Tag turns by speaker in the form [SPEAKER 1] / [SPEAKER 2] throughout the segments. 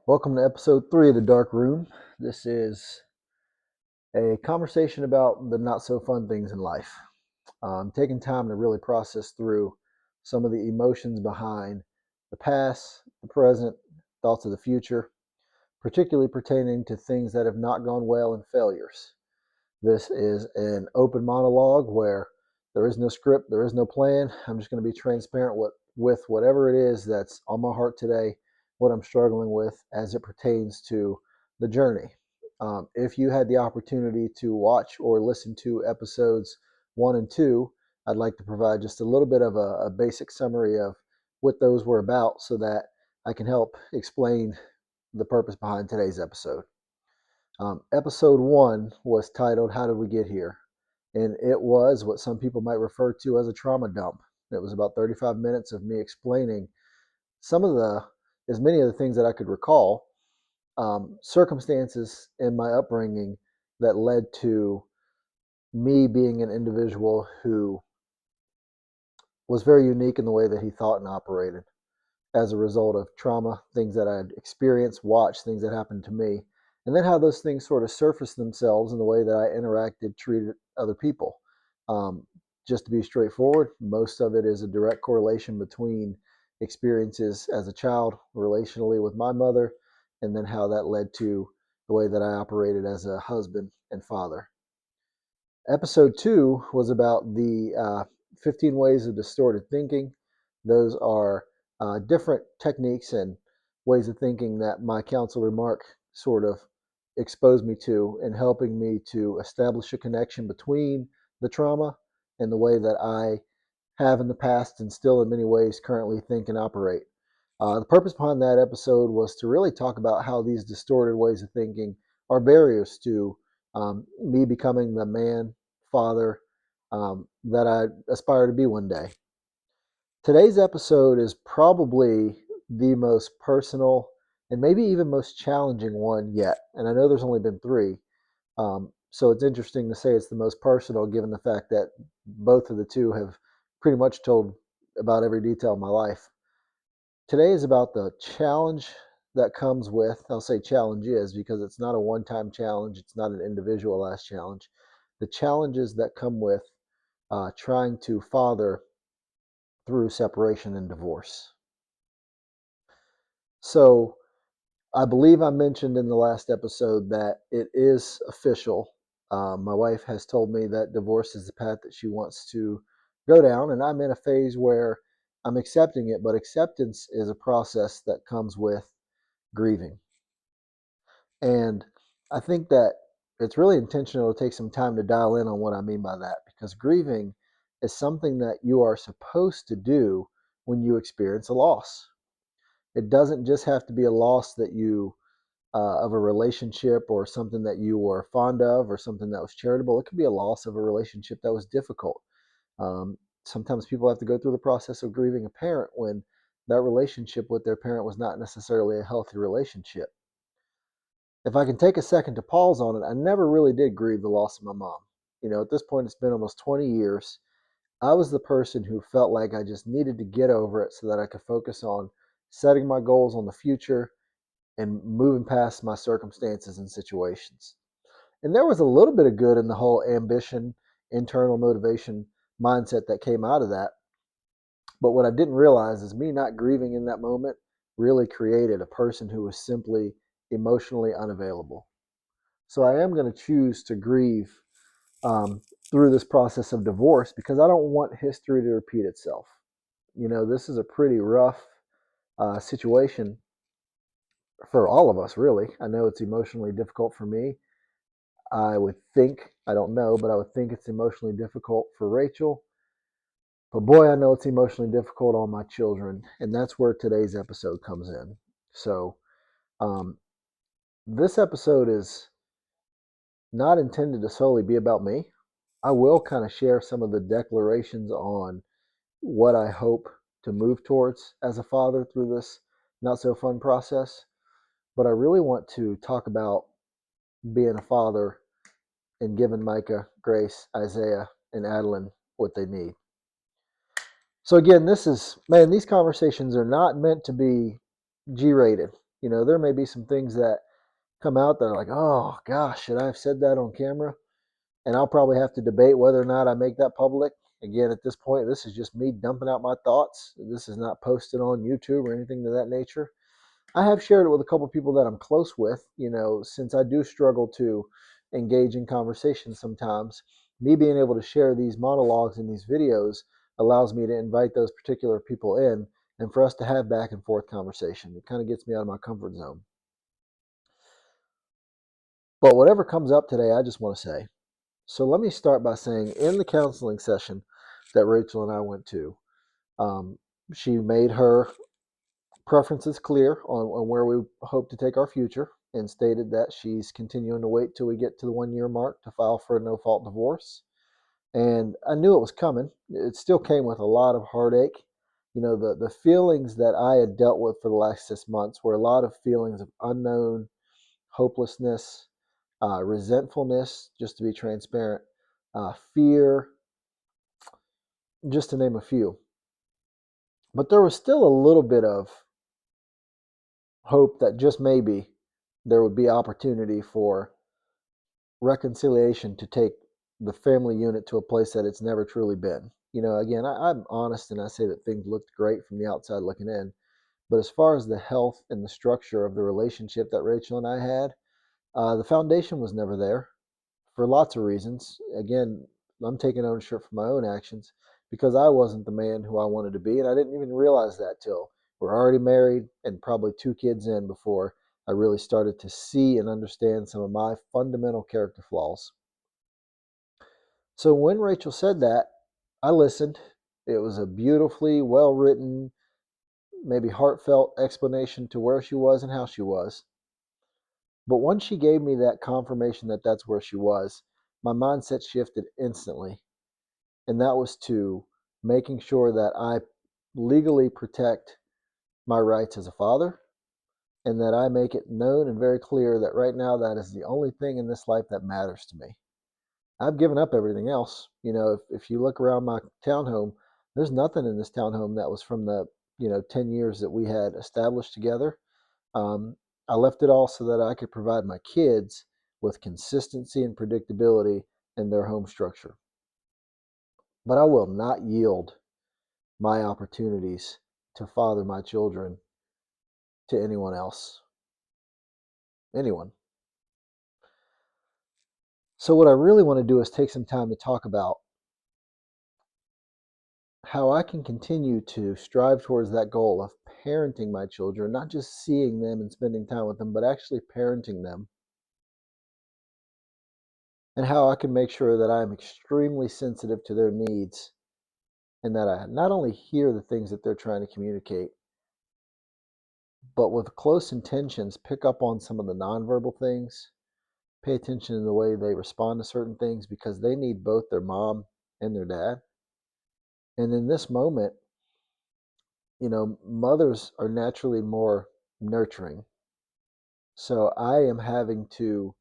[SPEAKER 1] Welcome to episode 3 of The Dark Room. This is a conversation about the not so fun things in life. Taking time to really process through some of the emotions behind the past, the present, thoughts of the future, particularly pertaining to things that have not gone well and failures. This is an open monologue where there is no script, there is no plan. I'm just going to be transparent with whatever it is that's on my heart today, what I'm struggling with as it pertains to the journey. If you had the opportunity to watch or listen to episodes 1 and 2, I'd like to provide just a little bit of a basic summary of what those were about so that I can help explain the purpose behind today's episode. Episode 1 was titled How Did We Get Here? And it was what some people might refer to as a trauma dump. It was about 35 minutes of me explaining as many of the things that I could recall, circumstances in my upbringing that led to me being an individual who was very unique in the way that he thought and operated as a result of trauma, things that I'd experienced, watched, things that happened to me, and then how those things sort of surfaced themselves in the way that I interacted, treated other people. Um, just to be straightforward, most of it is a direct correlation between experiences as a child, relationally with my mother, and then how that led to the way that I operated as a husband and father. Episode 2 was about the 15 ways of distorted thinking. Those are different techniques and ways of thinking that my counselor Mark sort of exposed me to in helping me to establish a connection between the trauma and the way that I have in the past and still in many ways currently think and operate. The purpose behind that episode was to really talk about how these distorted ways of thinking are barriers to me becoming the man, father that I aspire to be one day. Today's episode is probably the most personal and maybe even most challenging one yet. And I know there's only been 3. So it's interesting to say it's the most personal given the fact that both of the 2 have pretty much told about every detail of my life. Today is about the challenge that comes with, I'll say challenge is because it's not a one-time challenge, it's not an individualized challenge. The challenges that come with trying to father through separation and divorce. So I believe I mentioned in the last episode that it is official. My wife has told me that divorce is the path that she wants to go down, and I'm in a phase where I'm accepting it, but acceptance is a process that comes with grieving. And I think that it's really intentional to take some time to dial in on what I mean by that, because grieving is something that you are supposed to do when you experience a loss. It doesn't just have to be a loss that you of a relationship or something that you were fond of or something that was charitable. It could be a loss of a relationship that was difficult. Sometimes people have to go through the process of grieving a parent when that relationship with their parent was not necessarily a healthy relationship. If I can take a second to pause on it, I never really did grieve the loss of my mom. At this point, it's been almost 20 years. I was the person who felt like I just needed to get over it so that I could focus on setting my goals on the future and moving past my circumstances and situations. And there was a little bit of good in the whole ambition, internal motivation mindset that came out of that. But what I didn't realize is me not grieving in that moment really created a person who was simply emotionally unavailable. So I am going to choose to grieve through this process of divorce because I don't want history to repeat itself. This is a pretty rough situation for all of us, really. I know it's emotionally difficult for me. I would think, I don't know, but I would think it's emotionally difficult for Rachel. But boy, I know it's emotionally difficult on my children. And that's where today's episode comes in. So, um, this episode is not intended to solely be about me. I will kind of share some of the declarations on what I hope to move towards as a father through this not so fun process. But I really want to talk about being a father and giving Micah, Grace, Isaiah, and Adeline what they need. So again, these conversations are not meant to be G-rated. There may be some things that come out that are like, oh gosh, should I have said that on camera? And I'll probably have to debate whether or not I make that public. Again, at this point, this is just me dumping out my thoughts. This is not posted on YouTube or anything of that nature. I have shared it with a couple of people that I'm close with, since I do struggle to engage in conversation sometimes. Me being able to share these monologues and these videos allows me to invite those particular people in and for us to have back and forth conversation. It kind of gets me out of my comfort zone. But whatever comes up today, I just want to say. So let me start by saying in the counseling session that Rachel and I went to, um, she made her preferences clear on where we hope to take our future and stated that she's continuing to wait till we get to the 1 year mark to file for a no fault divorce. And I knew it was coming. It still came with a lot of heartache. The feelings that I had dealt with for the last 6 months were a lot of feelings of unknown, hopelessness, resentfulness, just to be transparent, fear, just to name a few. But there was still a little bit of hope that just maybe there would be opportunity for reconciliation to take the family unit to a place that it's never truly been. Again, I'm honest and I say that things looked great from the outside looking in. But as far as the health and the structure of the relationship that Rachel and I had, the foundation was never there for lots of reasons. Again, I'm taking ownership for my own actions because I wasn't the man who I wanted to be. And I didn't even realize that till we're already married and probably 2 kids in before I really started to see and understand some of my fundamental character flaws. So when Rachel said that, I listened. It was a beautifully well written, maybe heartfelt explanation to where she was and how she was. But once she gave me that confirmation that that's where she was, my mindset shifted instantly. And that was to making sure that I legally protect my rights as a father and that I make it known and very clear that right now that is the only thing in this life that matters to me. I've given up everything else. If you look around my townhome, there's nothing in this townhome that was from the 10 years that we had established together. Um, I left it all so that I could provide my kids with consistency and predictability in their home structure. But I will not yield my opportunities to father my children to anyone else. Anyone. So, what I really want to do is take some time to talk about how I can continue to strive towards that goal of parenting my children, not just seeing them and spending time with them, but actually parenting them, and how I can make sure that I am extremely sensitive to their needs and that I not only hear the things that they're trying to communicate, but with close intentions, pick up on some of the nonverbal things, pay attention to the way they respond to certain things because they need both their mom and their dad. And in this moment, mothers are naturally more nurturing. So I am having to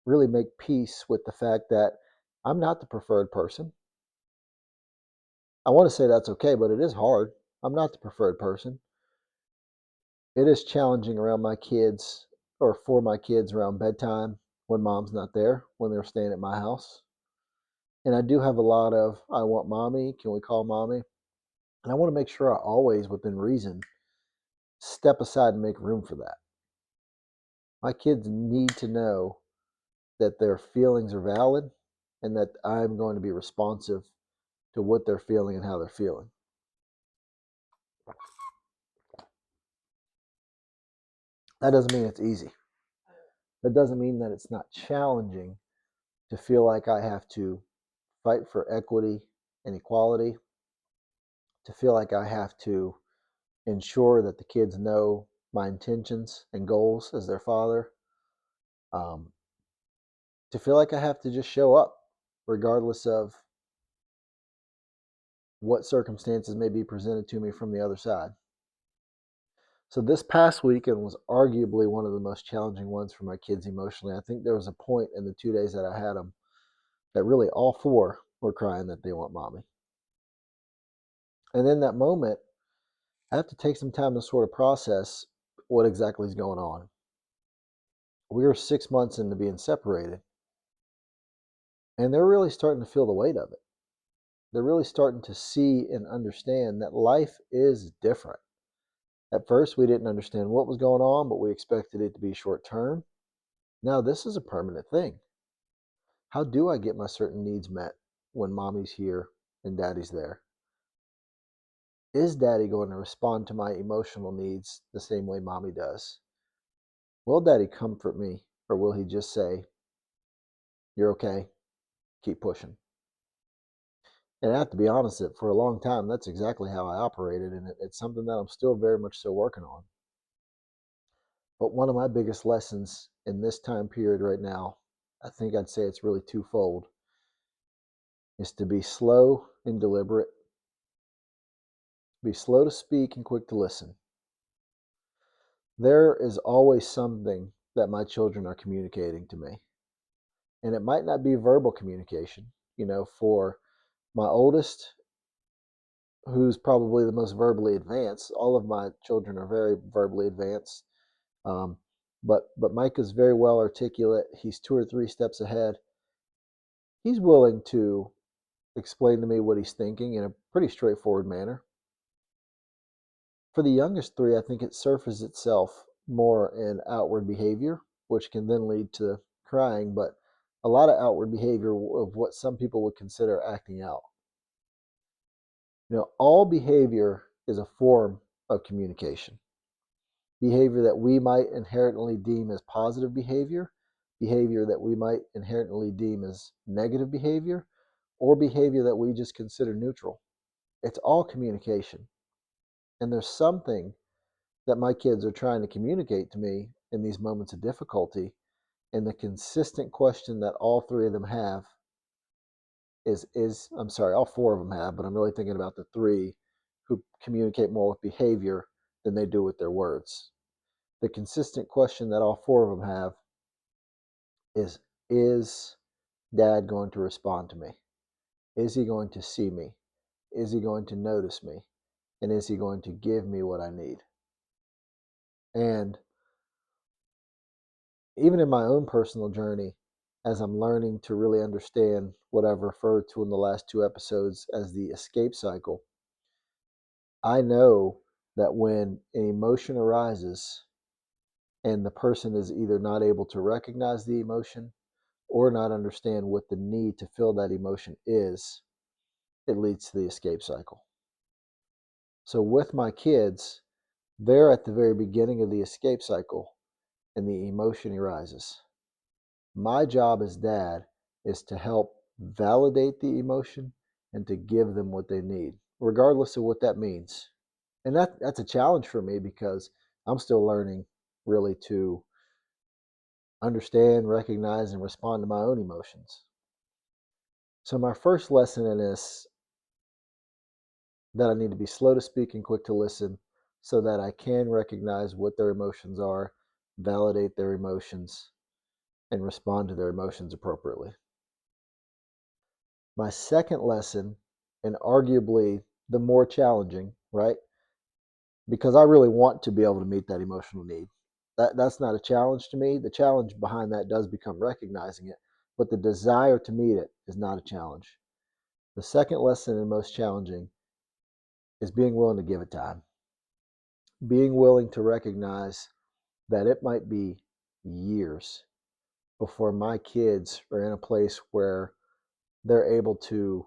[SPEAKER 1] really make peace with the fact that I'm not the preferred person. I want to say that's okay, but it is hard. I'm not the preferred person. It is challenging around my kids or for my kids around bedtime when mom's not there, when they're staying at my house. And I do have a lot of, I want mommy. Can we call mommy? And I want to make sure I always, within reason, step aside and make room for that. My kids need to know that their feelings are valid and that I'm going to be responsive to what they're feeling and how they're feeling. That doesn't mean it's easy. That doesn't mean that it's not challenging to feel like I have to fight for equity and equality, to feel like I have to ensure that the kids know my intentions and goals as their father, um, to feel like I have to just show up regardless of what circumstances may be presented to me from the other side. So this past weekend was arguably one of the most challenging ones for my kids emotionally. I think there was a point in the 2 days that I had them that really all four were crying that they want mommy. And in that moment, I have to take some time to sort of process what exactly is going on. We were 6 months into being separated, and they're really starting to feel the weight of it. They're really starting to see and understand that life is different. At first, we didn't understand what was going on, but we expected it to be short term. Now, this is a permanent thing. How do I get my certain needs met when mommy's here and daddy's there? Is daddy going to respond to my emotional needs the same way mommy does? Will daddy comfort me, or will he just say, "You're okay, keep pushing"? And I have to be honest, that for a long time, that's exactly how I operated, and it's something that I'm still very much so working on. But one of my biggest lessons in this time period right now, I think I'd say it's really twofold, is to be slow and deliberate, be slow to speak and quick to listen. There is always something that my children are communicating to me. And it might not be verbal communication. For my oldest, who's probably the most verbally advanced, all of my children are very verbally advanced. Um, but Mike is very well articulate. He's 2 or 3 steps ahead. He's willing to explain to me what he's thinking in a pretty straightforward manner. For the youngest three, I think it surfaces itself more in outward behavior, which can then lead to crying, but a lot of outward behavior of what some people would consider acting out. All behavior is a form of communication. Behavior that we might inherently deem as positive behavior that we might inherently deem as negative behavior, or behavior that we just consider neutral. It's all communication. And there's something that my kids are trying to communicate to me in these moments of difficulty. And the consistent question that all three of them have is I'm sorry, all four of them have, but I'm really thinking about the three who communicate more with behavior than they do with their words. The consistent question that all four of them have is dad going to respond to me? Is he going to see me? Is he going to notice me? And is he going to give me what I need? And even in my own personal journey, as I'm learning to really understand what I've referred to in the last 2 episodes as the escape cycle, I know that when an emotion arises and the person is either not able to recognize the emotion or not understand what the need to feel that emotion is, it leads to the escape cycle. So with my kids, they're at the very beginning of the escape cycle and the emotion arises. My job as dad is to help validate the emotion and to give them what they need, regardless of what that means. And that's a challenge for me because I'm still learning really to understand, recognize, and respond to my own emotions. So my first lesson in this, that I need to be slow to speak and quick to listen so that I can recognize what their emotions are, validate their emotions, and respond to their emotions appropriately. My second lesson, and arguably the more challenging, right? Because I really want to be able to meet that emotional need. That's not a challenge to me. The challenge behind that does become recognizing it, but the desire to meet it is not a challenge. The second lesson and most challenging is being willing to give it time. Being willing to recognize that it might be years before my kids are in a place where they're able to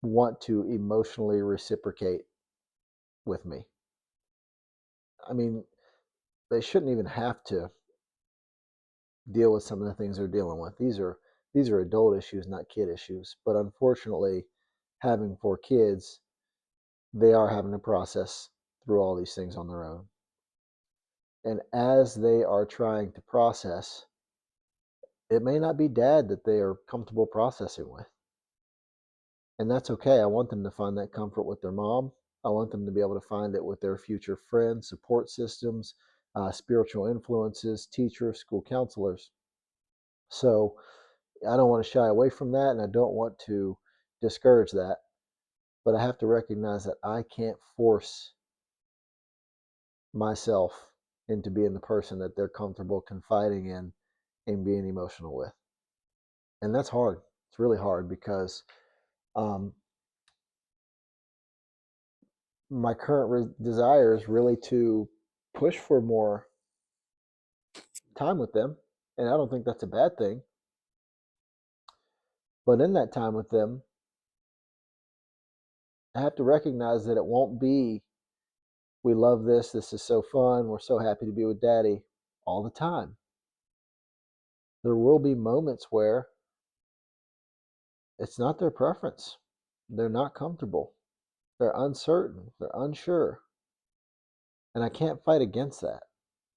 [SPEAKER 1] want to emotionally reciprocate with me. I mean, they shouldn't even have to deal with some of the things they're dealing with. These are adult issues, not kid issues. But unfortunately, having 4 kids, they are having to process through all these things on their own. And as they are trying to process, it may not be dad that they are comfortable processing with. And that's okay. I want them to find that comfort with their mom. I want them to be able to find it with their future friends, support systems, spiritual influences, teachers, school counselors. So I don't want to shy away from that, and I don't want to discourage that. But I have to recognize that I can't force myself into being the person that they're comfortable confiding in and being emotional with. And that's hard. It's really hard because um, my current desire is really to push for more time with them. And I don't think that's a bad thing. But in that time with them, I have to recognize that it won't be, we love this, this is so fun, we're so happy to be with daddy all the time. There will be moments where it's not their preference. They're not comfortable. They're uncertain. They're unsure. And I can't fight against that,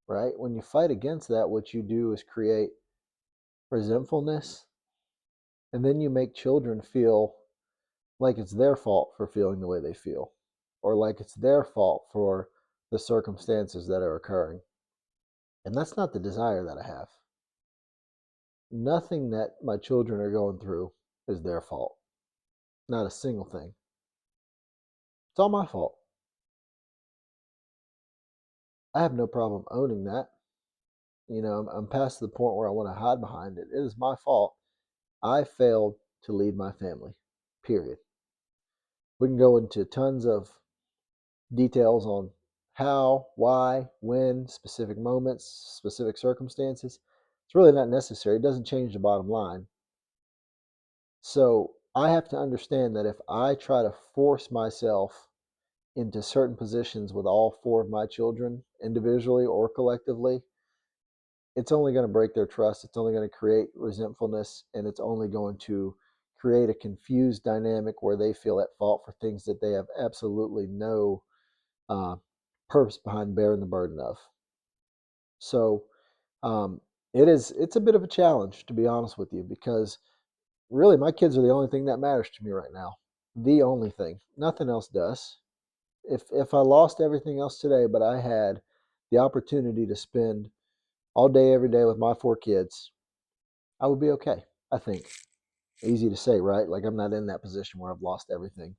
[SPEAKER 1] right? When you fight against that, what you do is create resentfulness, and then you make children feel like it's their fault for feeling the way they feel, or like it's their fault for the circumstances that are occurring. And that's not the desire that I have. Nothing that my children are going through is their fault. Not a single thing. It's all my fault. I have no problem owning that. I'm past the point where I want to hide behind it. It is my fault. I failed to lead my family, period. We can go into tons of details on how, why, when, specific moments, specific circumstances. It's really not necessary. It doesn't change the bottom line. So I have to understand that if I try to force myself into certain positions with all four of my children, individually or collectively, it's only going to break their trust. It's only going to create resentfulness, and it's only going to create a confused dynamic where they feel at fault for things that they have absolutely no uh, purpose behind bearing the burden of. So um, it's a bit of a challenge, to be honest with you, because really my kids are the only thing that matters to me right now. The only thing. Nothing else does. If I lost everything else today, but I had the opportunity to spend all day every day with my four kids, I would be okay, I think. Easy to say, right? Like I'm not in that position where I've lost everything.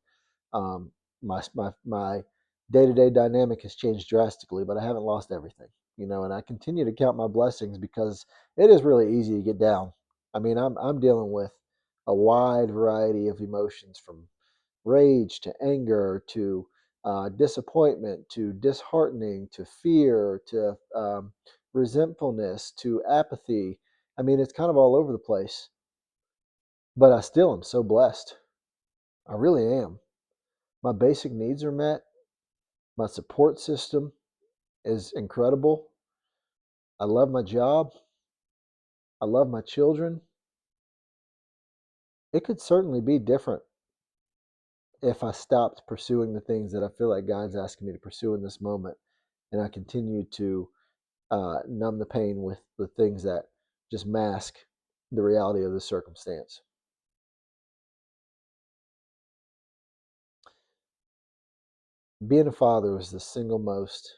[SPEAKER 1] Um, my day-to-day dynamic has changed drastically, but I haven't lost everything, and I continue to count my blessings because it is really easy to get down. I mean, I'm dealing with a wide variety of emotions, from rage to anger to disappointment to disheartening to fear to resentfulness to apathy. I mean, it's kind of all over the place, but I still am so blessed. I really am. My basic needs are met. My support system is incredible. I love my job. I love my children. It could certainly be different if I stopped pursuing the things that I feel like God's asking me to pursue in this moment, and I continue to numb the pain with the things that just mask the reality of the circumstance. Being a father is the single most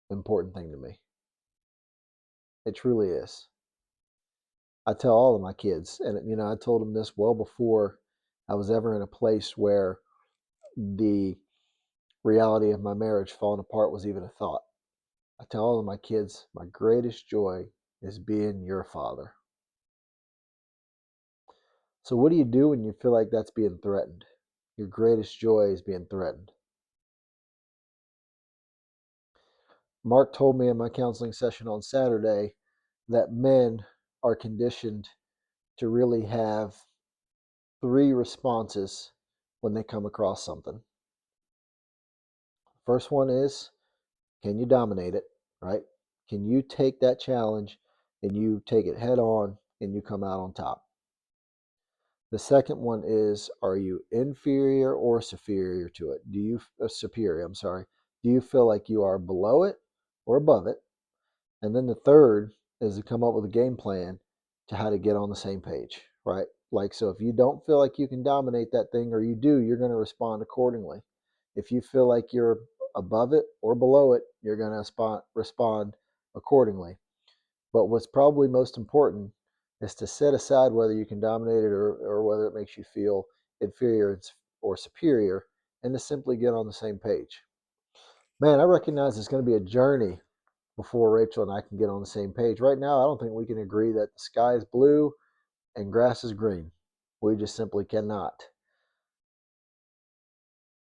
[SPEAKER 1] important thing to me. It truly is. I tell all of my kids, and I told them this well before I was ever in a place where the reality of my marriage falling apart was even a thought. I tell all of my kids, my greatest joy is being your father. So, what do you do when you feel like that's being threatened? Your greatest joy is being threatened. Mark told me in my counseling session on Saturday that men are conditioned to really have three responses when they come across something. First one is, can you dominate it, right? Can you take that challenge and you take it head on and you come out on top? The second one is, are you inferior or superior to it? Superior, I'm sorry. Do you feel like you are below it or above it? And then the third is to come up with a game plan to how to get on the same page, right? Like, so if you don't feel like you can dominate that thing, or you do, you're going to respond accordingly. If you feel like you're above it or below it, you're going to respond accordingly. But what's probably most important is to set aside whether you can dominate it, or whether it makes you feel inferior or superior, and to simply get on the same page. Man, I recognize it's going to be a journey before Rachel and I can get on the same page. Right now, I don't think we can agree that the sky is blue and grass is green. We just simply cannot.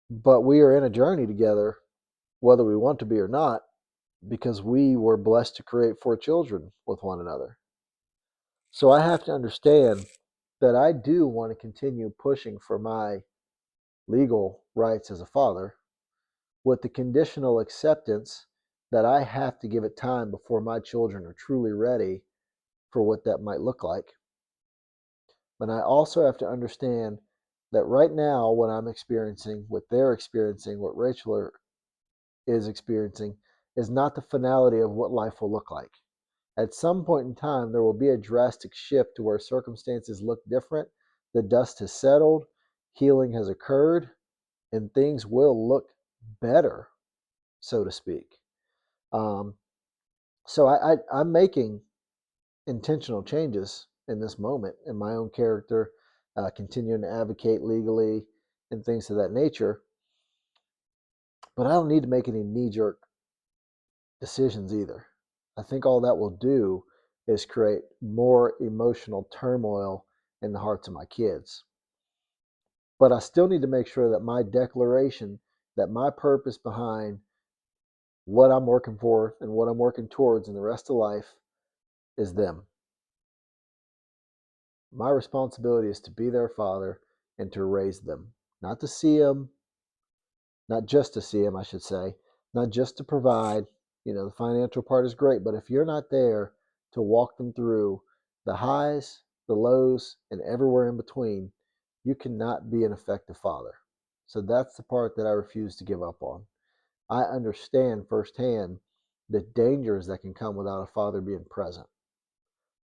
[SPEAKER 1] But we are in a journey together, whether we want to be or not, because we were blessed to create 4 children with one another. So I have to understand that I do want to continue pushing for my legal rights as a father, with the conditional acceptance that I have to give it time before my children are truly ready for what that might look like. But I also have to understand that right now, what I'm experiencing, what they're experiencing, what Rachel is experiencing, is not the finality of what life will look like. At some point in time, there will be a drastic shift to where circumstances look different. The dust has settled, healing has occurred, and things will look better, so to speak. Um, I'm making intentional changes in this moment in my own character, continuing to advocate legally and things of that nature. But I don't need to make any knee jerk decisions either. I think all that will do is create more emotional turmoil in the hearts of my kids. But I still need to make sure that my declaration, that my purpose behind what I'm working for and what I'm working towards in the rest of life is them. My responsibility is to be their father and to raise them, not to see them, not just to see them, I should say, not just to provide. The financial part is great, but if you're not there to walk them through the highs, the lows, and everywhere in between, you cannot be an effective father. So that's the part that I refuse to give up on. I understand firsthand the dangers that can come without a father being present.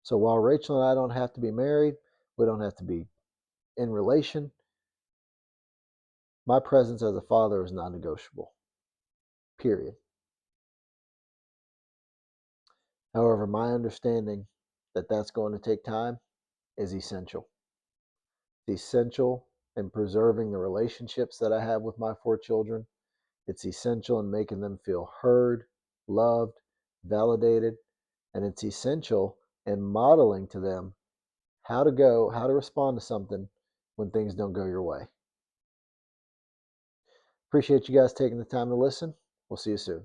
[SPEAKER 1] So while Rachel and I don't have to be married, we don't have to be in relation, my presence as a father is non-negotiable, period. However, my understanding that that's going to take time is essential. It's essential in preserving the relationships that I have with my 4 children. It's essential in making them feel heard, loved, validated, and it's essential in modeling to them how to respond to something when things don't go your way. Appreciate you guys taking the time to listen. We'll see you soon.